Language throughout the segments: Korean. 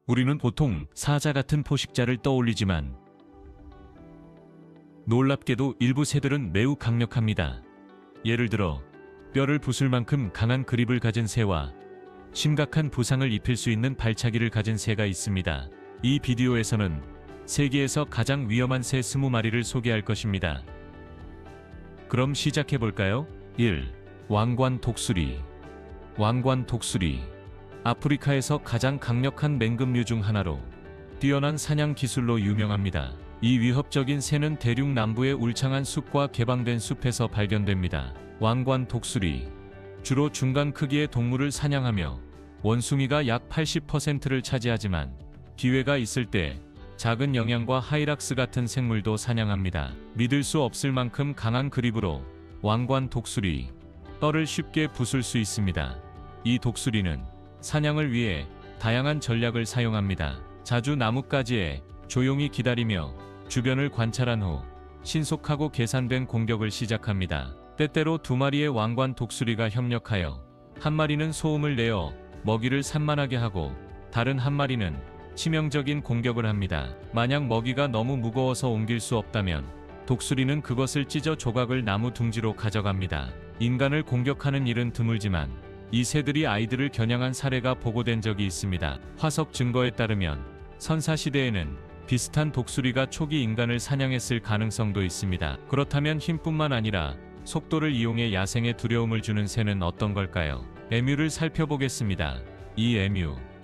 우리는 보통 사자 같은 포식자를 떠올리지만 놀랍게도 일부 새들은 매우 강력합니다. 예를 들어 뼈를 부술 만큼 강한 그립을 가진 새와 심각한 부상을 입힐 수 있는 발차기를 가진 새가 있습니다. 이 비디오에서는 세계에서 가장 위험한 새 20마리를 소개할 것입니다. 그럼 시작해볼까요? 1. 왕관 독수리. 왕관 독수리. 아프리카에서 가장 강력한 맹금류 중 하나로 뛰어난 사냥 기술로 유명합니다. 이 위협적인 새는 대륙 남부의 울창한 숲과 개방된 숲에서 발견됩니다. 왕관 독수리. 주로 중간 크기의 동물을 사냥하며 원숭이가 약 80%를 차지하지만 기회가 있을 때 작은 영양과 하이락스 같은 생물도 사냥합니다. 믿을 수 없을 만큼 강한 그립으로 왕관 독수리 뼈를 쉽게 부술 수 있습니다. 이 독수리는 사냥을 위해 다양한 전략을 사용합니다. 자주 나뭇가지에 조용히 기다리며 주변을 관찰한 후 신속하고 계산된 공격을 시작합니다. 때때로 두 마리의 왕관 독수리가 협력하여 한 마리는 소음을 내어 먹이를 산만하게 하고 다른 한 마리는 치명적인 공격을 합니다. 만약 먹이가 너무 무거워서 옮길 수 없다면 독수리는 그것을 찢어 조각을 나무 둥지로 가져갑니다. 인간을 공격하는 일은 드물지만 이 새들이 아이들을 겨냥한 사례가 보고된 적이 있습니다. 화석 증거에 따르면 선사시대에는 비슷한 독수리가 초기 인간을 사냥했을 가능성도 있습니다. 그렇다면 힘뿐만 아니라 속도를 이용해 야생에 두려움을 주는 새는 어떤 걸까요? 에뮤를 살펴보겠습니다. 이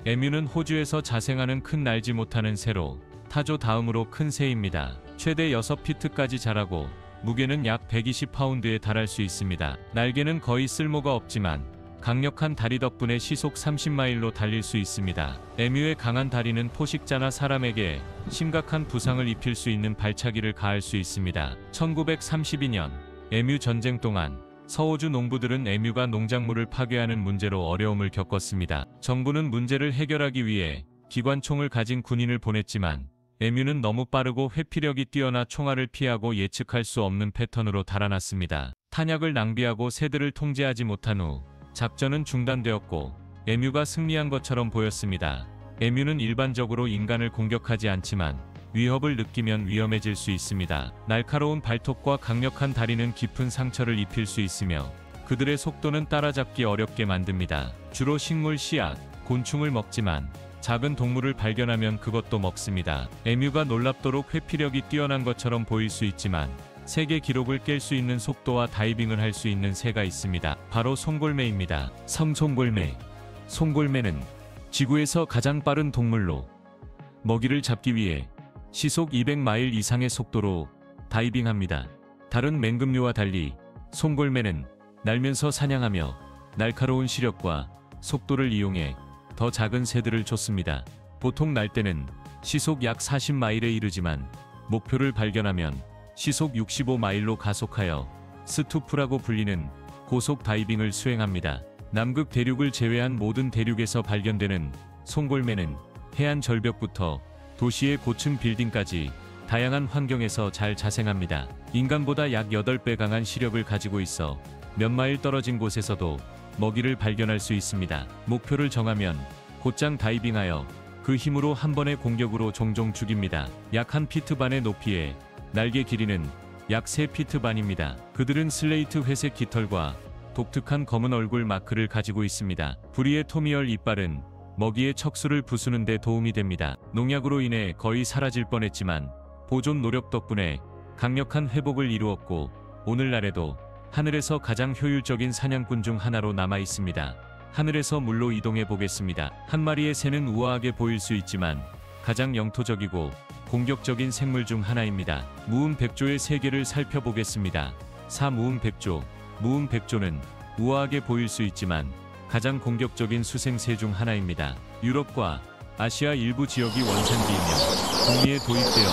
에뮤는 호주에서 자생하는 큰 날지 못하는 새로 타조 다음으로 큰 새입니다. 최대 6피트까지 자라고 무게는 약 120파운드에 달할 수 있습니다. 날개는 거의 쓸모가 없지만 강력한 다리 덕분에 시속 30마일로 달릴 수 있습니다. 에뮤의 강한 다리는 포식자나 사람에게 심각한 부상을 입힐 수 있는 발차기를 가할 수 있습니다. 1932년 에뮤 전쟁 동안 서호주 농부들은 에뮤가 농작물을 파괴하는 문제로 어려움을 겪었습니다. 정부는 문제를 해결하기 위해 기관총을 가진 군인을 보냈지만 에뮤는 너무 빠르고 회피력이 뛰어나 총알을 피하고 예측할 수 없는 패턴으로 달아났습니다. 탄약을 낭비하고 새들을 통제하지 못한 후 작전은 중단되었고 에뮤가 승리한 것처럼 보였습니다. 에뮤는 일반적으로 인간을 공격하지 않지만 위협을 느끼면 위험해질 수 있습니다. 날카로운 발톱과 강력한 다리는 깊은 상처를 입힐 수 있으며 그들의 속도는 따라잡기 어렵게 만듭니다. 주로 식물 씨앗, 곤충을 먹지만 작은 동물을 발견하면 그것도 먹습니다. 에뮤가 놀랍도록 회피력이 뛰어난 것처럼 보일 수 있지만 세계 기록을 깰 수 있는 속도와 다이빙을 할 수 있는 새가 있습니다. 바로 송골매입니다. 성송골매. 송골매는 지구에서 가장 빠른 동물로 먹이를 잡기 위해 시속 200마일 이상의 속도로 다이빙합니다. 다른 맹금류와 달리 송골매는 날면서 사냥하며 날카로운 시력과 속도를 이용해 더 작은 새들을 쫓습니다. 보통 날 때는 시속 약 40마일에 이르지만 목표를 발견하면 시속 65마일로 가속하여 스투프라고 불리는 고속 다이빙을 수행합니다. 남극 대륙을 제외한 모든 대륙에서 발견되는 송골매는 해안 절벽부터 도시의 고층 빌딩까지 다양한 환경에서 잘 자생합니다. 인간보다 약 8배 강한 시력을 가지고 있어 몇 마일 떨어진 곳에서도 먹이를 발견할 수 있습니다. 목표를 정하면 곧장 다이빙하여 그 힘으로 한 번의 공격으로 종종 죽입니다. 약 1피트 반의 높이에 날개 길이는 약 3피트 반입니다. 그들은 슬레이트 회색 깃털과 독특한 검은 얼굴 마크를 가지고 있습니다. 부리의 토미얼 이빨은 먹이의 척수를 부수는 데 도움이 됩니다. 농약으로 인해 거의 사라질 뻔했지만 보존 노력 덕분에 강력한 회복을 이루었고 오늘날에도 하늘에서 가장 효율적인 사냥꾼 중 하나로 남아 있습니다. 하늘에서 물로 이동해 보겠습니다. 한 마리의 새는 우아하게 보일 수 있지만 가장 영토적이고 공격적인 생물 중 하나입니다. 무음백조의 세계를 살펴보겠습니다. 사무음백조. 무음백조는 우아하게 보일 수 있지만 가장 공격적인 수생새 중 하나입니다. 유럽과 아시아 일부 지역이 원산지이며 북미에 도입되어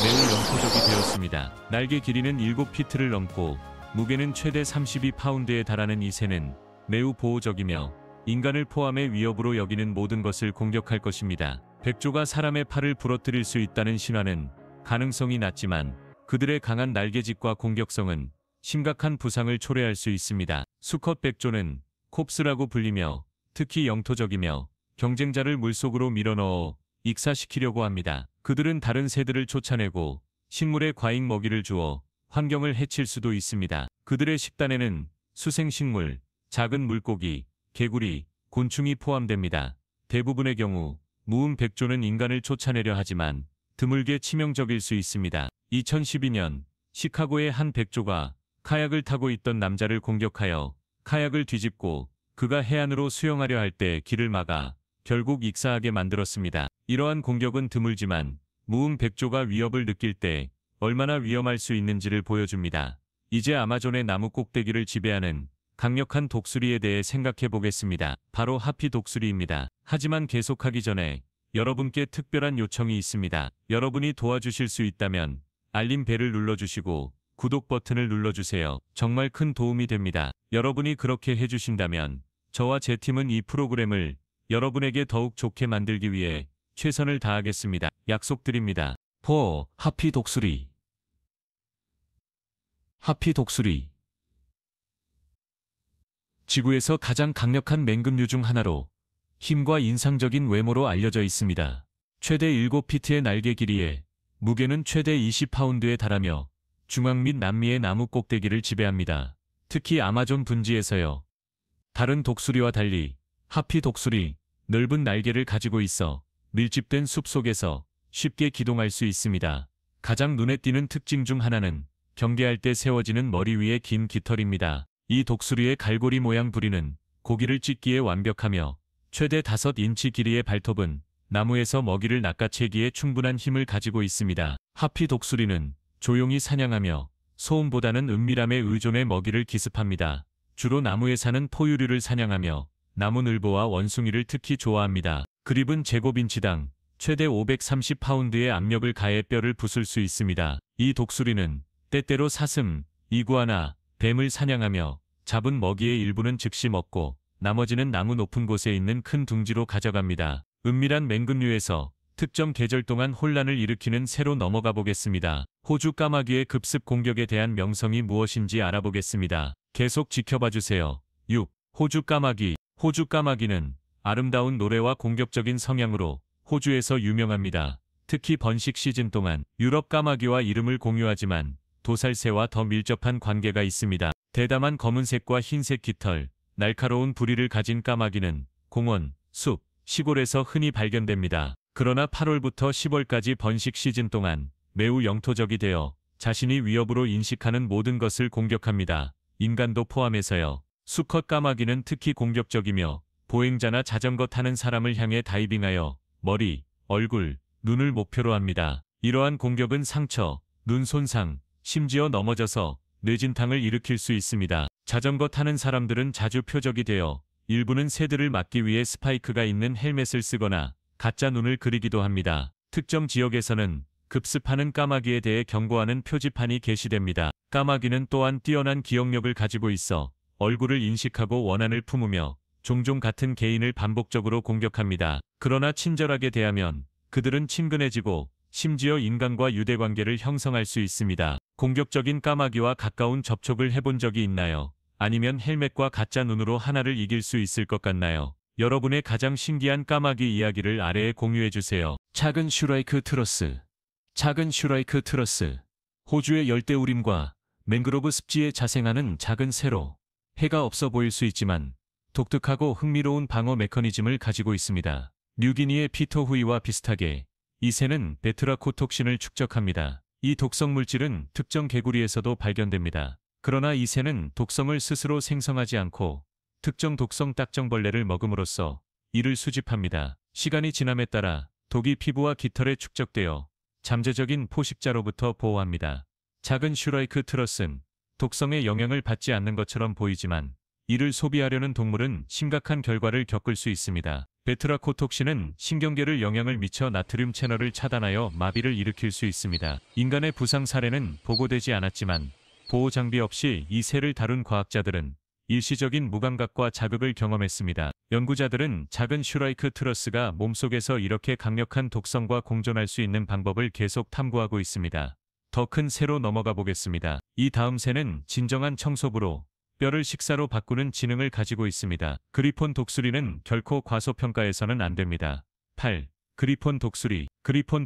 매우 영토적이 되었습니다. 날개 길이는 7피트를 넘고 무게는 최대 32파운드에 달하는 이 새는 매우 보호적이며 인간을 포함해 위협으로 여기는 모든 것을 공격할 것입니다. 백조가 사람의 팔을 부러뜨릴 수 있다는 신화는 가능성이 낮지만 그들의 강한 날개짓과 공격성은 심각한 부상을 초래할 수 있습니다. 수컷 백조는 콥스라고 불리며 특히 영토적이며 경쟁자를 물속으로 밀어넣어 익사시키려고 합니다. 그들은 다른 새들을 쫓아내고 식물에 과잉 먹이를 주어 환경을 해칠 수도 있습니다. 그들의 식단에는 수생식물, 작은 물고기, 개구리, 곤충이 포함됩니다. 대부분의 경우 무음백조는 인간을 쫓아내려 하지만 드물게 치명적일 수 있습니다. 2012년 시카고의 한 백조가 카약을 타고 있던 남자를 공격하여 카약을 뒤집고 그가 해안으로 수영하려 할 때 길을 막아 결국 익사하게 만들었습니다. 이러한 공격은 드물지만 무음백조가 위협을 느낄 때 얼마나 위험할 수 있는지를 보여줍니다. 이제 아마존의 나무 꼭대기를 지배하는 강력한 독수리에 대해 생각해 보겠습니다. 바로 하피 독수리입니다. 하지만 계속하기 전에 여러분께 특별한 요청이 있습니다. 여러분이 도와주실 수 있다면 알림 벨을 눌러주시고 구독 버튼을 눌러주세요. 정말 큰 도움이 됩니다. 여러분이 그렇게 해주신다면 저와 제 팀은 이 프로그램을 여러분에게 더욱 좋게 만들기 위해 최선을 다하겠습니다. 약속드립니다. 하피 독수리. 하피 독수리. 지구에서 가장 강력한 맹금류 중 하나로 힘과 인상적인 외모로 알려져 있습니다. 최대 7피트의 날개 길이에 무게는 최대 20파운드에 달하며 중앙 및 남미의 나무 꼭대기를 지배합니다. 특히 아마존 분지에서요. 다른 독수리와 달리 하피 독수리 넓은 날개를 가지고 있어 밀집된 숲 속에서 쉽게 기동할 수 있습니다. 가장 눈에 띄는 특징 중 하나는 경계할 때 세워지는 머리 위의 긴 깃털입니다. 이 독수리의 갈고리 모양 부리는 고기를 찢기에 완벽하며 최대 5인치 길이의 발톱은 나무에서 먹이를 낚아채기에 충분한 힘을 가지고 있습니다. 하피 독수리는 조용히 사냥하며 소음보다는 은밀함에 의존해 먹이를 기습합니다. 주로 나무에 사는 포유류를 사냥하며 나무늘보와 원숭이를 특히 좋아합니다. 그립은 제곱인치당 최대 530파운드의 압력을 가해 뼈를 부술 수 있습니다. 이 독수리는 때때로 사슴, 이구아나, 뱀을 사냥하며 잡은 먹이의 일부는 즉시 먹고 나머지는 나무 높은 곳에 있는 큰 둥지로 가져갑니다. 은밀한 맹금류에서 특정 계절 동안 혼란을 일으키는 새로 넘어가 보겠습니다. 호주 까마귀의 급습 공격에 대한 명성이 무엇인지 알아보겠습니다. 계속 지켜봐 주세요. 6. 호주 까마귀. 호주 까마귀는 아름다운 노래와 공격적인 성향으로 호주에서 유명합니다. 특히 번식 시즌 동안 유럽 까마귀와 이름을 공유하지만 도살새와 더 밀접한 관계가 있습니다. 대담한 검은색과 흰색 깃털, 날카로운 부리를 가진 까마귀는 공원, 숲, 시골에서 흔히 발견됩니다. 그러나 8월부터 10월까지 번식 시즌 동안 매우 영토적이 되어 자신이 위협으로 인식하는 모든 것을 공격합니다. 인간도 포함해서요. 수컷 까마귀는 특히 공격적이며 보행자나 자전거 타는 사람을 향해 다이빙하여 머리, 얼굴, 눈을 목표로 합니다. 이러한 공격은 상처, 눈 손상, 심지어 넘어져서 뇌진탕을 일으킬 수 있습니다. 자전거 타는 사람들은 자주 표적이 되어 일부는 새들을 막기 위해 스파이크가 있는 헬멧을 쓰거나 가짜 눈을 그리기도 합니다. 특정 지역에서는 급습하는 까마귀에 대해 경고하는 표지판이 게시됩니다. 까마귀는 또한 뛰어난 기억력을 가지고 있어 얼굴을 인식하고 원한을 품으며 종종 같은 개인을 반복적으로 공격합니다. 그러나 친절하게 대하면 그들은 친근해지고 심지어 인간과 유대관계를 형성할 수 있습니다. 공격적인 까마귀와 가까운 접촉을 해본 적이 있나요? 아니면 헬멧과 가짜 눈으로 하나를 이길 수 있을 것 같나요? 여러분의 가장 신기한 까마귀 이야기를 아래에 공유해주세요. 작은 슈라이크 트러스. 작은 슈라이크 트러스. 호주의 열대우림과 맹그로브 습지에 자생하는 작은 새로 해가 없어 보일 수 있지만 독특하고 흥미로운 방어 메커니즘을 가지고 있습니다. 뉴기니의 피터 후이와 비슷하게 이 새는 베트라코톡신을 축적합니다. 이 독성 물질은 특정 개구리에서도 발견됩니다. 그러나 이 새는 독성을 스스로 생성하지 않고 특정 독성 딱정벌레를 먹음으로써 이를 수집합니다. 시간이 지남에 따라 독이 피부와 깃털에 축적되어 잠재적인 포식자로부터 보호합니다. 작은 슈라이크 트러스는 독성의 영향을 받지 않는 것처럼 보이지만 이를 소비하려는 동물은 심각한 결과를 겪을 수 있습니다. 베트라코톡신은 신경계를 영향을 미쳐 나트륨 채널을 차단하여 마비를 일으킬 수 있습니다. 인간의 부상 사례는 보고되지 않았지만 보호 장비 없이 이 새를 다룬 과학자들은 일시적인 무감각과 자극을 경험했습니다. 연구자들은 작은 슈라이크 트러스가 몸속에서 이렇게 강력한 독성과 공존할 수 있는 방법을 계속 탐구하고 있습니다. 더 큰 새로 넘어가 보겠습니다. 이 다음 새는 진정한 청소부로 뼈를 식사로 바꾸는 지능을 가지고 있습니다. 그리폰 독수리는 결코 과소평가해서는 안 됩니다. 8. 그리폰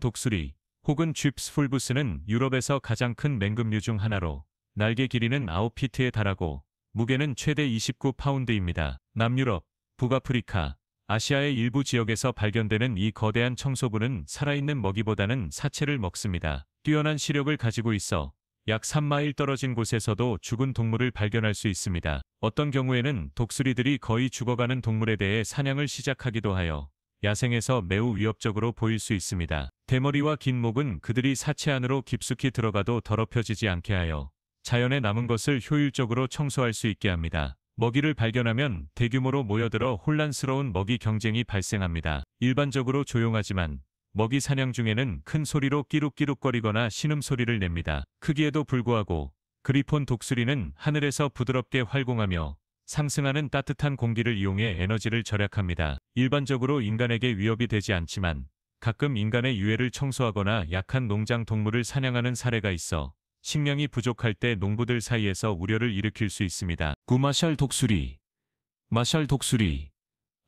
독수리 혹은 쥐프스 풀부스는 유럽에서 가장 큰 맹금류 중 하나로 날개 길이는 9피트에 달하고 무게는 최대 29파운드입니다. 남유럽, 북아프리카, 아시아의 일부 지역에서 발견되는 이 거대한 청소부는 살아있는 먹이보다는 사체를 먹습니다. 뛰어난 시력을 가지고 있어 약 3마일 떨어진 곳에서도 죽은 동물을 발견할 수 있습니다. 어떤 경우에는 독수리들이 거의 죽어가는 동물에 대해 사냥을 시작하기도 하여 야생에서 매우 위협적으로 보일 수 있습니다. 대머리와 긴 목은 그들이 사체 안으로 깊숙이 들어가도 더럽혀지지 않게 하여 자연에 남은 것을 효율적으로 청소할 수 있게 합니다. 먹이를 발견하면 대규모로 모여들어 혼란스러운 먹이 경쟁이 발생합니다. 일반적으로 조용하지만 먹이 사냥 중에는 큰 소리로 끼룩끼룩거리거나 신음소리를 냅니다. 크기에도 불구하고 그리폰 독수리는 하늘에서 부드럽게 활공하며 상승하는 따뜻한 공기를 이용해 에너지를 절약합니다. 일반적으로 인간에게 위협이 되지 않지만 가끔 인간의 유해를 청소하거나 약한 농장 동물을 사냥하는 사례가 있어 식량이 부족할 때 농부들 사이에서 우려를 일으킬 수 있습니다. 구마샬 독수리. 마샬 독수리.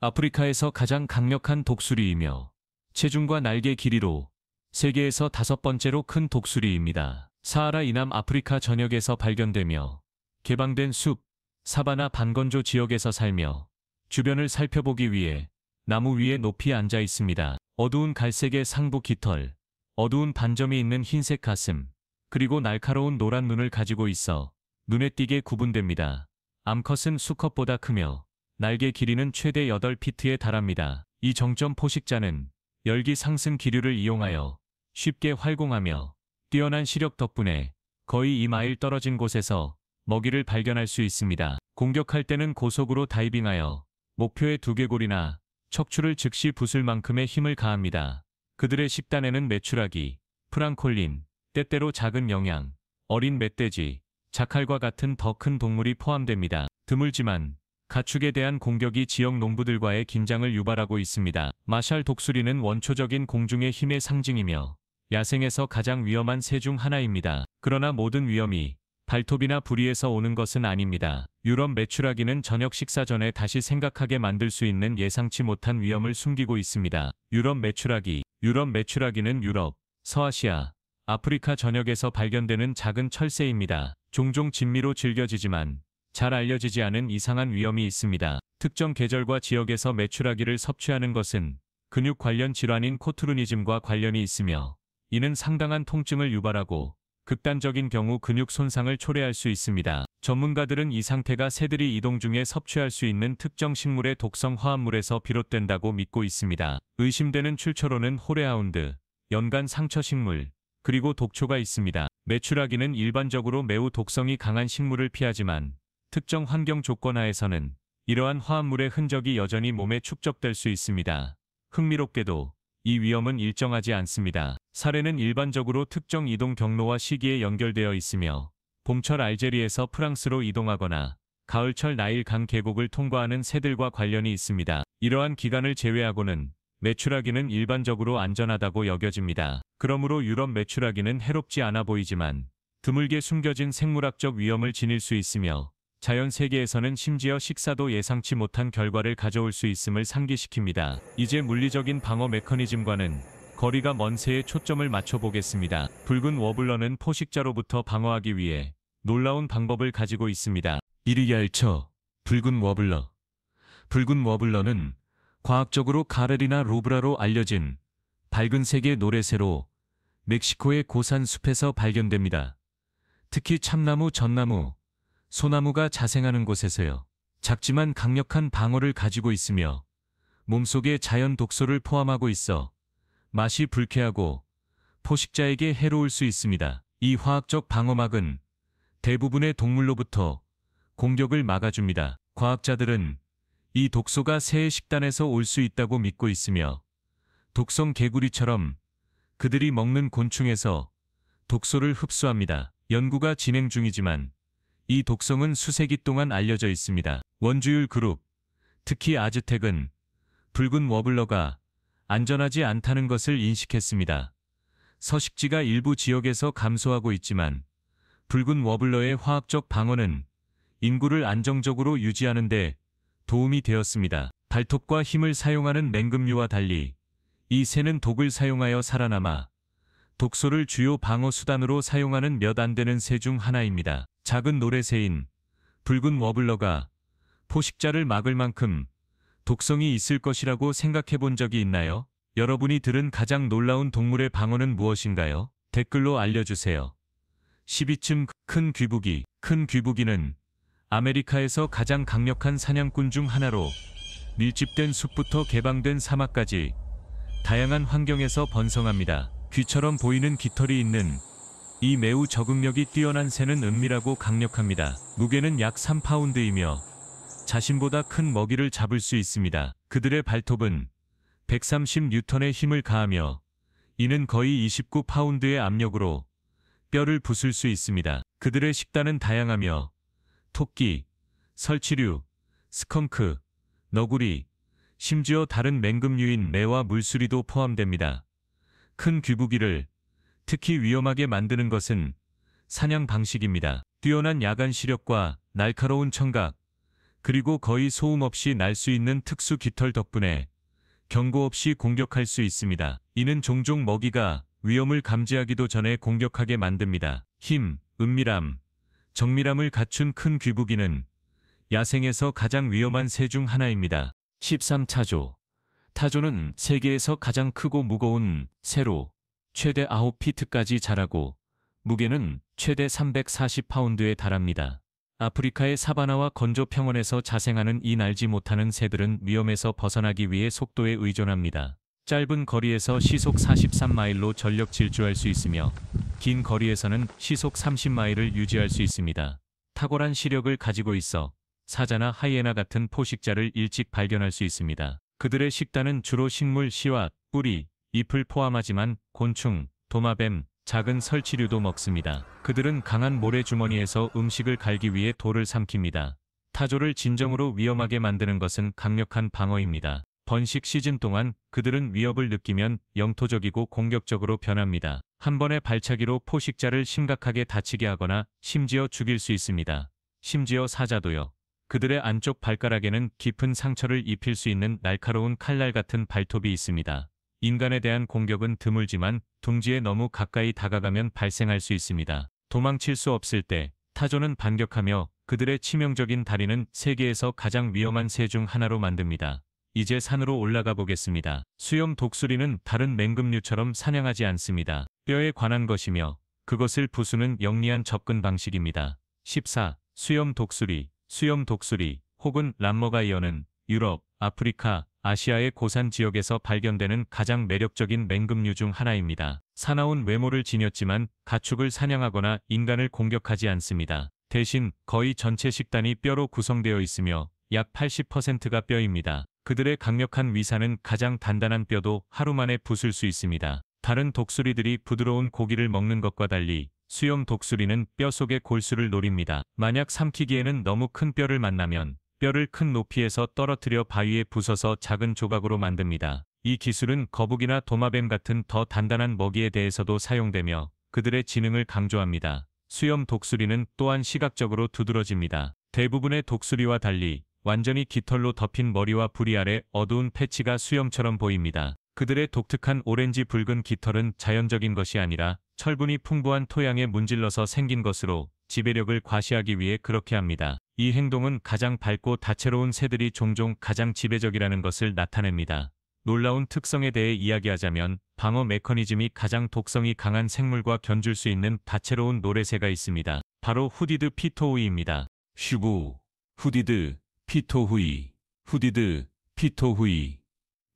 아프리카에서 가장 강력한 독수리이며 체중과 날개 길이로 세계에서 5번째로 큰 독수리입니다. 사하라 이남 아프리카 전역에서 발견되며 개방된 숲, 사바나 반건조 지역에서 살며 주변을 살펴보기 위해 나무 위에 높이 앉아 있습니다. 어두운 갈색의 상부 깃털, 어두운 반점이 있는 흰색 가슴, 그리고 날카로운 노란 눈을 가지고 있어 눈에 띄게 구분됩니다. 암컷은 수컷보다 크며 날개 길이는 최대 8피트에 달합니다. 이 정점 포식자는 열기 상승 기류를 이용하여 쉽게 활공하며 뛰어난 시력 덕분에 거의 2마일 떨어진 곳에서 먹이를 발견할 수 있습니다. 공격할 때는 고속으로 다이빙하여 목표의 두개골이나 척추를 즉시 부술 만큼의 힘을 가합니다. 그들의 식단에는 메추라기, 프랑콜린, 때때로 작은 영양, 어린 멧돼지, 자칼과 같은 더 큰 동물이 포함됩니다. 드물지만 가축에 대한 공격이 지역 농부들과의 긴장을 유발하고 있습니다. 마샬 독수리는 원초적인 공중의 힘의 상징이며 야생에서 가장 위험한 새 중 하나입니다. 그러나 모든 위험이 발톱이나 부리에서 오는 것은 아닙니다. 유럽 메추라기는 저녁 식사 전에 다시 생각하게 만들 수 있는 예상치 못한 위험을 숨기고 있습니다. 유럽 메추라기는 유럽, 서아시아, 아프리카 전역에서 발견되는 작은 철새입니다. 종종 진미로 즐겨지지만 잘 알려지지 않은 이상한 위험이 있습니다. 특정 계절과 지역에서 메추라기를 섭취하는 것은 근육 관련 질환인 코투르니즘과 관련이 있으며 이는 상당한 통증을 유발하고 극단적인 경우 근육 손상을 초래할 수 있습니다. 전문가들은 이 상태가 새들이 이동 중에 섭취할 수 있는 특정 식물의 독성 화합물에서 비롯된다고 믿고 있습니다. 의심되는 출처로는 호레하운드, 연간 상처 식물, 그리고 독초가 있습니다. 메추라기는 일반적으로 매우 독성이 강한 식물을 피하지만 특정 환경 조건 하에서는 이러한 화합물의 흔적이 여전히 몸에 축적될 수 있습니다. 흥미롭게도 이 위험은 일정하지 않습니다. 사례는 일반적으로 특정 이동 경로와 시기에 연결되어 있으며 봄철 알제리에서 프랑스로 이동하거나 가을철 나일 강 계곡을 통과하는 새들과 관련이 있습니다. 이러한 기간을 제외하고는 메추라기는 일반적으로 안전하다고 여겨집니다. 그러므로 유럽 메추라기는 해롭지 않아 보이지만 드물게 숨겨진 생물학적 위험을 지닐 수 있으며 자연 세계에서는 심지어 식사도 예상치 못한 결과를 가져올 수 있음을 상기시킵니다. 이제 물리적인 방어 메커니즘과는 거리가 먼 새에 초점을 맞춰보겠습니다. 붉은 워블러는 포식자로부터 방어하기 위해 놀라운 방법을 가지고 있습니다. 이르얄처, 붉은 워블러. 붉은 워블러는 과학적으로 가렐이나 로브라로 알려진 밝은 색의 노래새로 멕시코의 고산 숲에서 발견됩니다. 특히 참나무, 전나무, 소나무가 자생하는 곳에서요. 작지만 강력한 방어를 가지고 있으며 몸속에 자연 독소를 포함하고 있어 맛이 불쾌하고 포식자에게 해로울 수 있습니다. 이 화학적 방어막은 대부분의 동물로부터 공격을 막아줍니다. 과학자들은 이 독소가 새의 식단에서 올 수 있다고 믿고 있으며 독성 개구리처럼 그들이 먹는 곤충에서 독소를 흡수합니다. 연구가 진행 중이지만 이 독성은 수세기 동안 알려져 있습니다. 원주율 그룹, 특히 아즈텍은 붉은 워블러가 안전하지 않다는 것을 인식했습니다. 서식지가 일부 지역에서 감소하고 있지만 붉은 워블러의 화학적 방어는 인구를 안정적으로 유지하는 데 도움이 되었습니다. 발톱과 힘을 사용하는 맹금류와 달리 이 새는 독을 사용하여 살아남아 독소를 주요 방어 수단으로 사용하는 몇 안 되는 새 중 하나입니다. 작은 노래새인 붉은 워블러가 포식자를 막을 만큼 독성이 있을 것이라고 생각해 본 적이 있나요? 여러분이 들은 가장 놀라운 동물의 방어는 무엇인가요? 댓글로 알려주세요. 12층 큰 귀부기. 큰 귀부기는 아메리카에서 가장 강력한 사냥꾼 중 하나로 밀집된 숲부터 개방된 사막까지 다양한 환경에서 번성합니다. 귀처럼 보이는 깃털이 있는 이 매우 적응력이 뛰어난 새는 은밀하고 강력합니다. 무게는 약 3파운드이며 자신보다 큰 먹이를 잡을 수 있습니다. 그들의 발톱은 130뉴턴의 힘을 가하며 이는 거의 29파운드의 압력으로 뼈를 부술 수 있습니다. 그들의 식단은 다양하며 토끼, 설치류, 스컹크, 너구리, 심지어 다른 맹금류인 매와 물수리도 포함됩니다. 큰 귀부기를 특히 위험하게 만드는 것은 사냥 방식입니다. 뛰어난 야간 시력과 날카로운 청각, 그리고 거의 소음 없이 날 수 있는 특수 깃털 덕분에 경고 없이 공격할 수 있습니다. 이는 종종 먹이가 위험을 감지하기도 전에 공격하게 만듭니다. 힘, 은밀함, 정밀함을 갖춘 큰 귀부기는 야생에서 가장 위험한 새 중 하나입니다. 13. 타조. 타조는 세계에서 가장 크고 무거운 새로 최대 9피트까지 자라고 무게는 최대 340파운드에 달합니다. 아프리카의 사바나와 건조 평원에서 자생하는 이 날지 못하는 새들은 위험에서 벗어나기 위해 속도에 의존합니다. 짧은 거리에서 시속 43마일로 전력 질주할 수 있으며 긴 거리에서는 시속 30마일을 유지할 수 있습니다. 탁월한 시력을 가지고 있어 사자나 하이에나 같은 포식자를 일찍 발견할 수 있습니다. 그들의 식단은 주로 식물 씨앗, 뿌리, 잎을 포함하지만 곤충, 도마뱀, 작은 설치류도 먹습니다. 그들은 강한 모래주머니에서 음식을 갈기 위해 돌을 삼킵니다. 타조를 진정으로 위험하게 만드는 것은 강력한 방어입니다. 번식 시즌 동안 그들은 위협을 느끼면 영토적이고 공격적으로 변합니다. 한 번의 발차기로 포식자를 심각하게 다치게 하거나 심지어 죽일 수 있습니다. 심지어 사자도요. 그들의 안쪽 발가락에는 깊은 상처를 입힐 수 있는 날카로운 칼날 같은 발톱이 있습니다. 인간에 대한 공격은 드물지만 둥지에 너무 가까이 다가가면 발생할 수 있습니다. 도망칠 수 없을 때 타조는 반격하며 그들의 치명적인 다리는 세계에서 가장 위험한 새 중 하나로 만듭니다. 이제 산으로 올라가 보겠습니다. 수염 독수리는 다른 맹금류처럼 사냥하지 않습니다. 뼈에 관한 것이며 그것을 부수는 영리한 접근 방식입니다. 14. 수염 독수리. 수염 독수리 혹은 람머가이어는 유럽, 아프리카, 아시아의 고산 지역에서 발견되는 가장 매력적인 맹금류 중 하나입니다. 사나운 외모를 지녔지만 가축을 사냥하거나 인간을 공격하지 않습니다. 대신 거의 전체 식단이 뼈로 구성되어 있으며 약 80%가 뼈입니다. 그들의 강력한 위산은 가장 단단한 뼈도 하루 만에 부술 수 있습니다. 다른 독수리들이 부드러운 고기를 먹는 것과 달리 수염 독수리는 뼈 속의 골수를 노립니다. 만약 삼키기에는 너무 큰 뼈를 만나면 뼈를 큰 높이에서 떨어뜨려 바위에 부숴서 작은 조각으로 만듭니다. 이 기술은 거북이나 도마뱀 같은 더 단단한 먹이에 대해서도 사용되며 그들의 지능을 강조합니다. 수염 독수리는 또한 시각적으로 두드러집니다. 대부분의 독수리와 달리 완전히 깃털로 덮인 머리와 부리 아래 어두운 패치가 수염처럼 보입니다. 그들의 독특한 오렌지 붉은 깃털은 자연적인 것이 아니라 철분이 풍부한 토양에 문질러서 생긴 것으로 지배력을 과시하기 위해 그렇게 합니다. 이 행동은 가장 밝고 다채로운 새들이 종종 가장 지배적이라는 것을 나타냅니다. 놀라운 특성에 대해 이야기하자면 방어 메커니즘이 가장 독성이 강한 생물과 견줄 수 있는 다채로운 노래새가 있습니다. 바로 후디드 피토후이입니다. 슈부, 후디드, 피토후이, 후디드, 피토후이.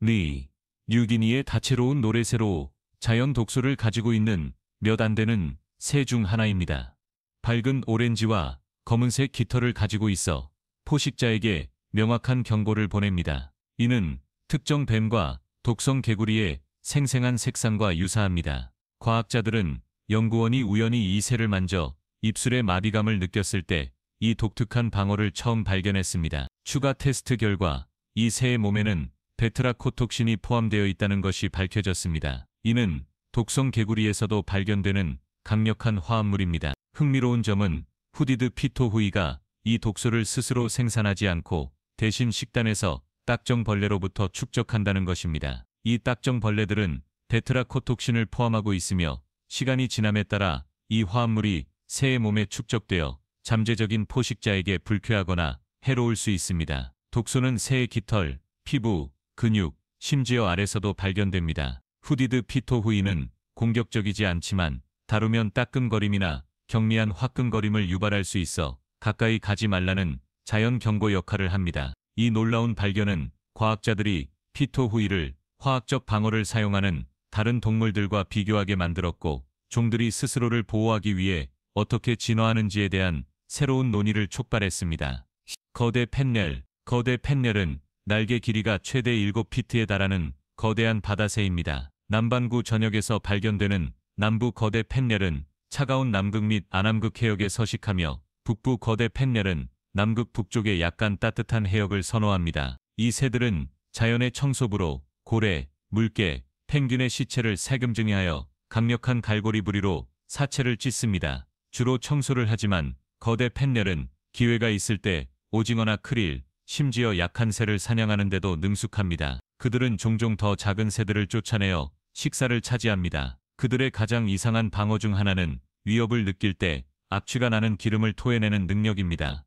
리, 뉴기니의 다채로운 노래새로 자연 독소를 가지고 있는 몇 안 되는 새 중 하나입니다. 밝은 오렌지와 검은색 깃털을 가지고 있어 포식자에게 명확한 경고를 보냅니다. 이는 특정 뱀과 독성 개구리의 생생한 색상과 유사합니다. 과학자들은 연구원이 우연히 이 새를 만져 입술의 마비감을 느꼈을 때 이 독특한 방어를 처음 발견했습니다. 추가 테스트 결과 이 새의 몸에는 베트라코톡신이 포함되어 있다는 것이 밝혀졌습니다. 이는 독성 개구리에서도 발견되는 강력한 화합물입니다. 흥미로운 점은 후디드 피토후이가 이 독소를 스스로 생산하지 않고 대신 식단에서 딱정벌레로부터 축적한다는 것입니다. 이 딱정 벌레들은 테트라코톡신을 포함하고 있으며 시간이 지남에 따라 이 화합물이 새의 몸에 축적되어 잠재적인 포식자에게 불쾌하거나 해로울 수 있습니다. 독소는 새의 깃털, 피부, 근육, 심지어 알에서도 발견됩니다. 후디드 피토후이는 공격적이지 않지만 다루면 따끔거림이나 경미한 화끈거림을 유발할 수 있어 가까이 가지 말라는 자연 경고 역할을 합니다. 이 놀라운 발견은 과학자들이 피토후이를 화학적 방어를 사용하는 다른 동물들과 비교하게 만들었고, 종들이 스스로를 보호하기 위해 어떻게 진화하는지에 대한 새로운 논의를 촉발했습니다. 거대 팻넬. 거대 팻넬은 날개 길이가 최대 7피트에 달하는 거대한 바다새입니다. 남반구 전역에서 발견되는 남부 거대 팻넬은 차가운 남극 및 아남극 해역에 서식하며, 북부 거대 팻넬은 남극 북쪽의 약간 따뜻한 해역을 선호합니다. 이 새들은 자연의 청소부로 고래, 물개, 펭귄의 시체를 새금증이하여 강력한 갈고리 부리로 사체를 찢습니다. 주로 청소를 하지만 거대 팻넬은 기회가 있을 때 오징어나 크릴, 심지어 약한 새를 사냥하는 데도 능숙합니다. 그들은 종종 더 작은 새들을 쫓아내어 식사를 차지합니다. 그들의 가장 이상한 방어 중 하나는 위협을 느낄 때 악취가 나는 기름을 토해내는 능력입니다.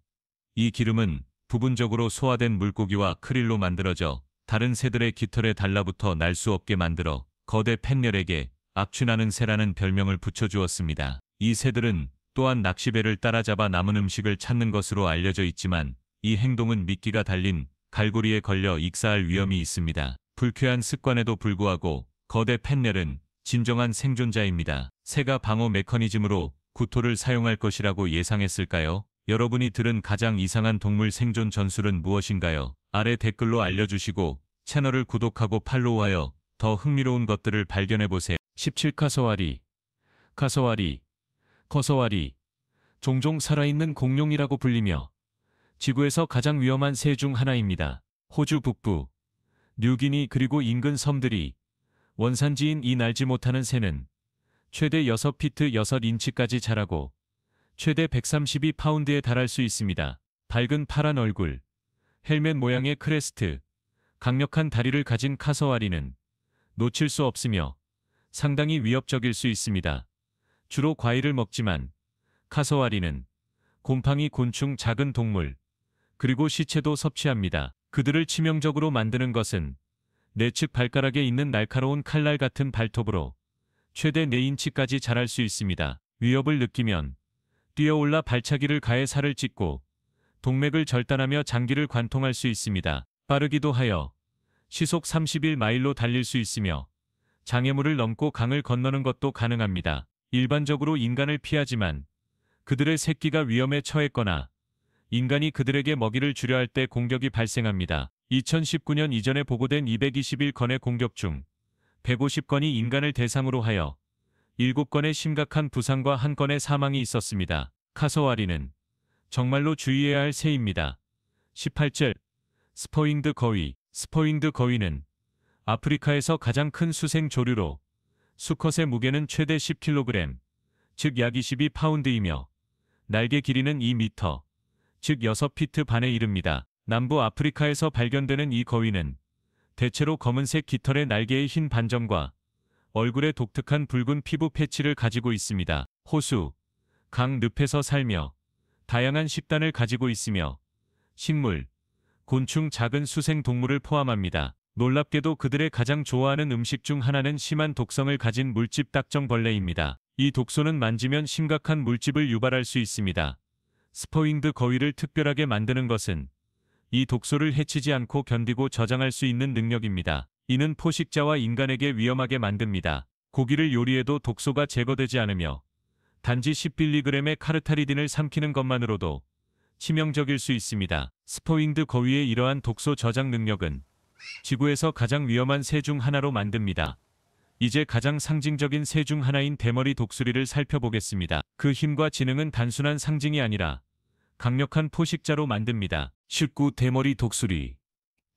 이 기름은 부분적으로 소화된 물고기와 크릴로 만들어져 다른 새들의 깃털에 달라붙어 날 수 없게 만들어 거대 팻넬에게 악취나는 새라는 별명을 붙여주었습니다. 이 새들은 또한 낚시배를 따라잡아 남은 음식을 찾는 것으로 알려져 있지만, 이 행동은 미끼가 달린 갈고리에 걸려 익사할 위험이 있습니다. 불쾌한 습관에도 불구하고 거대 팻넬은 진정한 생존자입니다. 새가 방어 메커니즘으로 구토를 사용할 것이라고 예상했을까요? 여러분이 들은 가장 이상한 동물 생존 전술은 무엇인가요? 아래 댓글로 알려주시고 채널을 구독하고 팔로우하여 더 흥미로운 것들을 발견해보세요. 17. 카서와리. 카서와리, 커서와리. 종종 살아있는 공룡이라고 불리며 지구에서 가장 위험한 새 중 하나입니다. 호주 북부, 뉴기니 그리고 인근 섬들이 원산지인 이 날지 못하는 새는 최대 6피트 6인치까지 자라고 최대 132파운드에 달할 수 있습니다. 밝은 파란 얼굴, 헬멧 모양의 크레스트, 강력한 다리를 가진 카서와리는 놓칠 수 없으며 상당히 위협적일 수 있습니다. 주로 과일을 먹지만 카서와리는 곰팡이, 곤충, 작은 동물, 그리고 시체도 섭취합니다. 그들을 치명적으로 만드는 것은 내측 발가락에 있는 날카로운 칼날 같은 발톱으로 최대 4인치까지 자랄 수 있습니다. 위협을 느끼면 뛰어올라 발차기를 가해 살을 찢고 동맥을 절단하며 장기를 관통할 수 있습니다. 빠르기도 하여 시속 31마일로 달릴 수 있으며 장애물을 넘고 강을 건너는 것도 가능합니다. 일반적으로 인간을 피하지만 그들의 새끼가 위험에 처했거나 인간이 그들에게 먹이를 주려 할 때 공격이 발생합니다. 2019년 이전에 보고된 221건의 공격 중 150건이 인간을 대상으로 하여 7건의 심각한 부상과 1건의 사망이 있었습니다. 카서와리는 정말로 주의해야 할 새입니다. 18절. 스퍼윙드 거위. 스퍼윙드 거위는 아프리카에서 가장 큰 수생 조류로 수컷의 무게는 최대 10kg, 즉 약 22파운드이며 날개 길이는 2m, 즉 6피트 반에 이릅니다. 남부 아프리카에서 발견되는 이 거위는 대체로 검은색 깃털의 날개의 흰 반점과 얼굴에 독특한 붉은 피부 패치를 가지고 있습니다. 호수, 강, 늪에서 살며 다양한 식단을 가지고 있으며 식물, 곤충, 작은 수생 동물을 포함합니다. 놀랍게도 그들의 가장 좋아하는 음식 중 하나는 심한 독성을 가진 물집 딱정벌레입니다. 이 독소는 만지면 심각한 물집을 유발할 수 있습니다. 스퍼윙드 거위를 특별하게 만드는 것은 이 독소를 해치지 않고 견디고 저장할 수 있는 능력입니다. 이는 포식자와 인간에게 위험하게 만듭니다. 고기를 요리해도 독소가 제거되지 않으며 단지 10mg의 카르타리딘을 삼키는 것만으로도 치명적일 수 있습니다. 스퍼윙드 거위의 이러한 독소 저장 능력은 지구에서 가장 위험한 새 중 하나로 만듭니다. 이제 가장 상징적인 새 중 하나인 대머리 독수리를 살펴보겠습니다. 그 힘과 지능은 단순한 상징이 아니라 강력한 포식자로 만듭니다. 19. 대머리 독수리.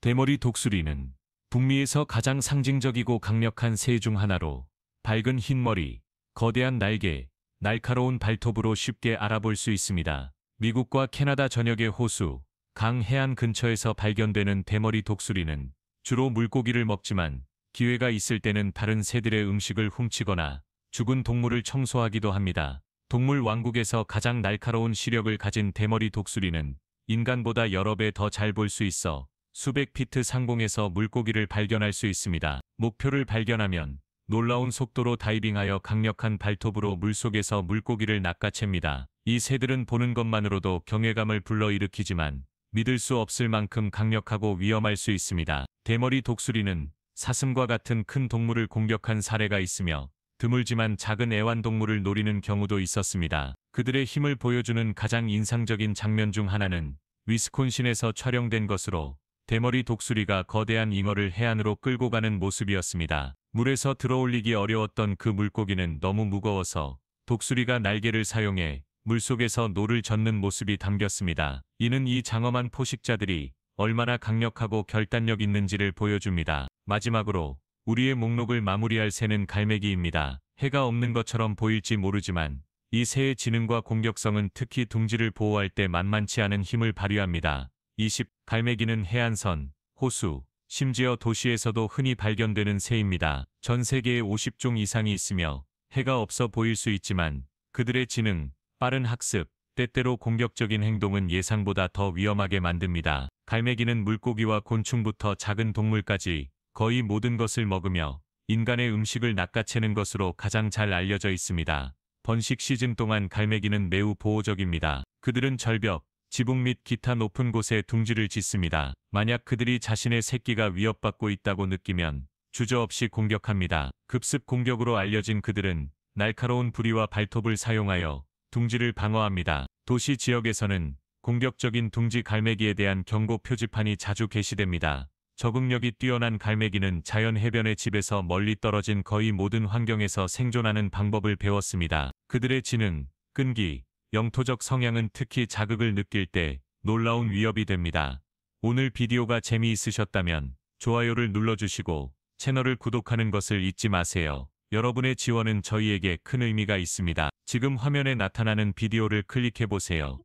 대머리 독수리는 북미에서 가장 상징적이고 강력한 새 중 하나로 밝은 흰 머리, 거대한 날개, 날카로운 발톱으로 쉽게 알아볼 수 있습니다. 미국과 캐나다 전역의 호수, 강, 해안 근처에서 발견되는 대머리 독수리는 주로 물고기를 먹지만 기회가 있을 때는 다른 새들의 음식을 훔치거나 죽은 동물을 청소하기도 합니다. 동물 왕국에서 가장 날카로운 시력을 가진 대머리 독수리는 인간보다 여러 배 더 잘 볼 수 있어 수백 피트 상공에서 물고기를 발견할 수 있습니다. 목표를 발견하면 놀라운 속도로 다이빙하여 강력한 발톱으로 물속에서 물고기를 낚아챕니다. 이 새들은 보는 것만으로도 경외감을 불러일으키지만 믿을 수 없을 만큼 강력하고 위험할 수 있습니다. 대머리 독수리는 사슴과 같은 큰 동물을 공격한 사례가 있으며 드물지만 작은 애완동물을 노리는 경우도 있었습니다. 그들의 힘을 보여주는 가장 인상적인 장면 중 하나는 위스콘신에서 촬영된 것으로 대머리 독수리가 거대한 잉어를 해안으로 끌고 가는 모습이었습니다. 물에서 들어올리기 어려웠던 그 물고기는 너무 무거워서 독수리가 날개를 사용해 물속에서 노를 젓는 모습이 담겼습니다. 이는 이 장엄한 포식자들이 얼마나 강력하고 결단력 있는지를 보여줍니다. 마지막으로 우리의 목록을 마무리할 새는 갈매기입니다. 해가 없는 것처럼 보일지 모르지만 이 새의 지능과 공격성은 특히 둥지를 보호할 때 만만치 않은 힘을 발휘합니다. 20. 갈매기는 해안선, 호수, 심지어 도시에서도 흔히 발견되는 새입니다. 전 세계에 50종 이상이 있으며 해가 없어 보일 수 있지만 그들의 지능, 빠른 학습, 때때로 공격적인 행동은 예상보다 더 위험하게 만듭니다. 갈매기는 물고기와 곤충부터 작은 동물까지 거의 모든 것을 먹으며 인간의 음식을 낚아채는 것으로 가장 잘 알려져 있습니다. 번식 시즌 동안 갈매기는 매우 보호적입니다. 그들은 절벽, 지붕 및 기타 높은 곳에 둥지를 짓습니다. 만약 그들이 자신의 새끼가 위협받고 있다고 느끼면 주저없이 공격합니다. 급습 공격으로 알려진 그들은 날카로운 부리와 발톱을 사용하여 둥지를 방어합니다. 도시 지역에서는 공격적인 둥지 갈매기에 대한 경고 표지판이 자주 게시됩니다. 적응력이 뛰어난 갈매기는 자연 해변의 집에서 멀리 떨어진 거의 모든 환경에서 생존하는 방법을 배웠습니다. 그들의 지능, 끈기, 영토적 성향은 특히 자극을 느낄 때 놀라운 위협이 됩니다. 오늘 비디오가 재미있으셨다면 좋아요를 눌러주시고 채널을 구독하는 것을 잊지 마세요. 여러분의 지원은 저희에게 큰 의미가 있습니다. 지금 화면에 나타나는 비디오를 클릭해보세요.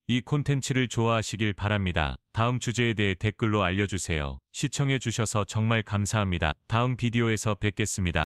이 콘텐츠를 좋아하시길 바랍니다. 다음 주제에 대해 댓글로 알려주세요. 시청해주셔서 정말 감사합니다. 다음 비디오에서 뵙겠습니다.